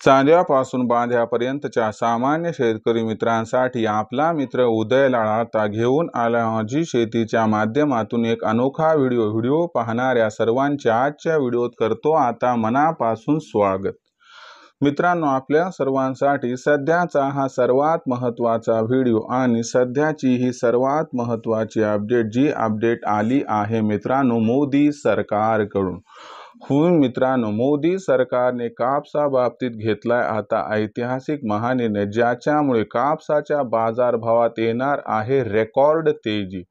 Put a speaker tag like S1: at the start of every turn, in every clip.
S1: चांद्यापासून बांध्यापर्यंतच्या सामान्य शेतकरी मित्रांसाठी आपला मित्र उदय लाड आता घेऊन आला माझी शेतीच्या माध्यमातून एक अनोखा व्हिडिओ पाहणाऱ्या सर्वांच्या आजच्या व्हिडिओत करतो आता मनापासून स्वागत। मित्रांनो, आपल्या सर्वांसाठी सध्याचा हा सर्वात महत्त्वाचा व्हिडिओ आणि सध्याची ही सर्वात महत्त्वाची अपडेट जी अपडेट आली आहे मित्रांनो मोदी सरकारकडून। मित्रांनो, मोदी सरकारने कापसा बाबतीत घेतलाय आता ऐतिहासिक महानिर्णय, ज्याच्यामुळे कापसाच्या बाजारभावात येणार आहे रेकॉर्ड तेजी।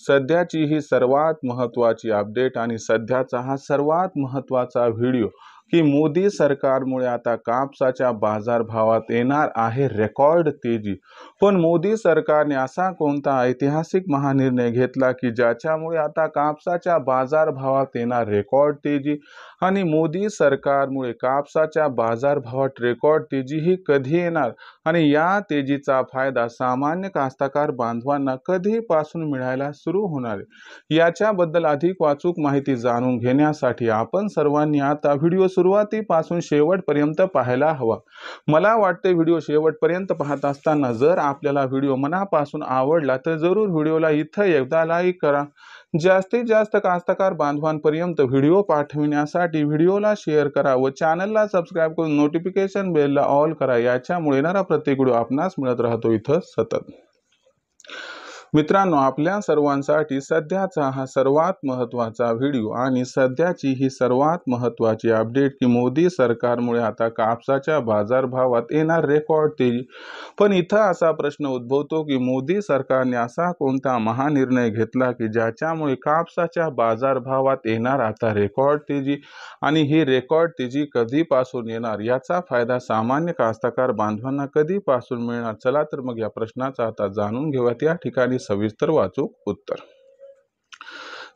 S1: सध्याची ही सर्वात महत्त्वाची अपडेट आणि सध्याचा हा सर्वात महत्त्वाचा व्हिडिओ की मोदी सरकारमुळे आता कापसाच्या बाजारभावात येणार आहे रेकॉर्ड तेजी। पण मोदी सरकारने असा कोणता ऐतिहासिक महानिर्णय घेतला की ज्याच्यामुळे आता कापसाच्या बाजारभावात येणार रेकॉर्ड तेजी आणि मोदी सरकारमुळे कापसाच्या बाजारभावात रेकॉर्ड तेजी ही कधी येणार आणि या तेजीचा फायदा सामान्य कास्तकार बांधवांना कधीपासून मिळायला सुरू होणार याच्याबद्दल अधिक अचूक माहिती जाणून घेण्यासाठी आपण सर्वांनी आता व्हिडिओ सुरुवातीपासून शेवटपर्यंत पाहायला हवा। मला वाटते व्हिडिओ शेवटपर्यंत पाहत असताना जर आपल्याला व्हिडिओ मनापासून आवडला तर जरूर व्हिडिओला इथं एकदा लाईक करा। जास्तीत जास्त कास्तकार बांधवांपर्यंत व्हिडिओ पाठविण्यासाठी व्हिडिओला शेअर करा व चॅनलला सबस्क्राइब करून नोटिफिकेशन बेलला ऑल करा, याच्यामुळे येणारा प्रत्येक व्हिडिओ आपणास मिळत राहतो इथं सतत। मित्रांनो, आपल्या सर्वांसाठी सध्याचा हा सर्वात महत्त्वाचा व्हिडिओ आणि सध्याची ही सर्वात महत्त्वाची अपडेट की मोदी सरकारमुळे आता कापसाच्या बाजारभावात येणार रेकॉर्ड तेजी। पण इथं असा प्रश्न उद्भवतो की मोदी सरकारने असा कोणता महानिर्णय घेतला की ज्याच्यामुळे कापसाच्या बाजारभावात येणार आता रेकॉर्ड तेजी आणि ही रेकॉर्ड तेजी कधीपासून येणार, याचा फायदा सामान्य कास्तकार बांधवांना कधीपासून मिळणार। चला तर मग या प्रश्नाचा आता जाणून घेऊयात या ठिकाणी सविस्तर वाचूक उत्तर।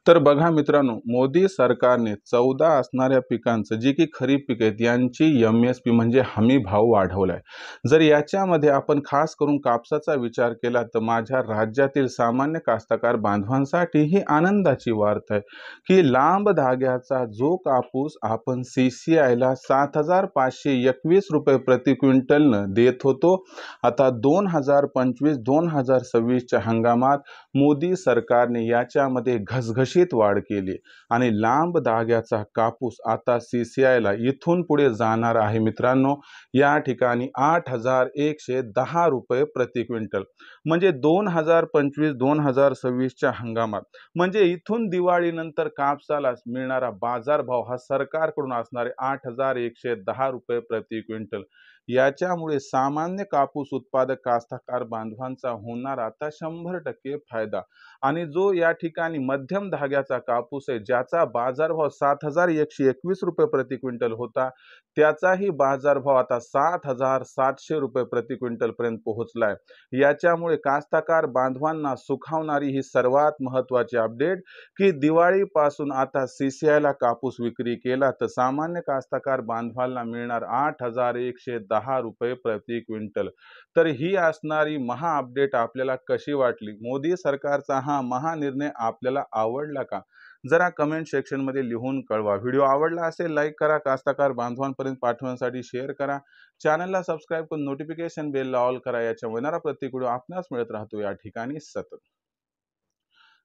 S1: तर बघा मित्रांनो, मोदी सरकारने 14 असणाऱ्या पिकांचं जी की खरीप पिके आहेत यांची MSP म्हणजे हमी भाव वाढवलाय। जर याच्यामध्ये आपण खास करून कापसाचा विचार केला तर माझ्या राज्यातील सामान्य कास्तकार बांधवांसाठी ही आनंदाची वार्ता आहे की लांब धाग्याचा जो कापूस आपण CCI ला 7521 रुपये प्रति क्विंटलनं देत होतो, आता 2025-2026 च्या हंगामात मोदी सरकारने याच्यामध्ये घसघशीत वाढ केली आणि लांब धाग्याचा कापूस आता CCI ला इथून पुढे जाणार आहे मित्रांनो या ठिकाणी 8110 रुपये प्रति क्विंटल, म्हणजे 2025-2026 च्या हंगामात, म्हणजे इथून दिवाळीनंतर कापसाला मिळणारा बाजारभाव हा सरकारकडून असणारे 8110 रुपये प्रति क्विंटल। याच्यामुळे सामान्य कापूस उत्पादक कास्तकार बांधवांचा होणार आता 100% फायदा आणि जो या ठिकाणी मध्यम धाग्याचा कापूस आहे ज्याचा बाजारभाव 7121 रुपये प्रति क्विंटल होता, त्याचाही बाजारभाव आता 7700 रुपये प्रति क्विंटल पर्यंत पोहोचलाय। याच्यामुळे कास्तकार बांधवांना सुखावणारी ही सर्वात महत्त्वाची अपडेट की दिवाळीपासून आता CCI ला कापूस विक्री केला तर सामान्य कास्तकार बांधवांना मिळणार 8110 रुपये प्रति क्विंटल। तर ही असणारी महा अपडेट आपल्याला कशी वाटली? मोदी सरकारचा हा महानिर्णय आपल्याला आवडला का? जरा कमेंट सेक्शन मध्ये लिहून कळवा। व्हिडिओ आवडला असेल लाईक करा, कास्तकार बांधवांपर्यंत पाठवण्यासाठी शेअर करा, चॅनलला सबस्क्राइब करून नोटिफिकेशन बेलला ऑल करा, याच्या येणारा प्रत्येक व्हिडिओ आपणास मिळत राहतो या ठिकाणी सतत।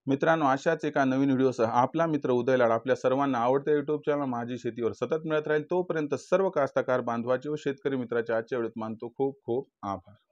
S1: मित्रांनो, अशाच एका नवीन व्हिडिओसह आपला मित्र उदय लाड आपल्या सर्वांना आवडत्या YouTube चॅनल माझी शेतीवर सतत मिळत राहील। तोपर्यंत सर्व कास्तकार बांधवाचे व शेतकरी मित्राच्या आजच्या व्हिडिओत मानतो खूप खूप आभार।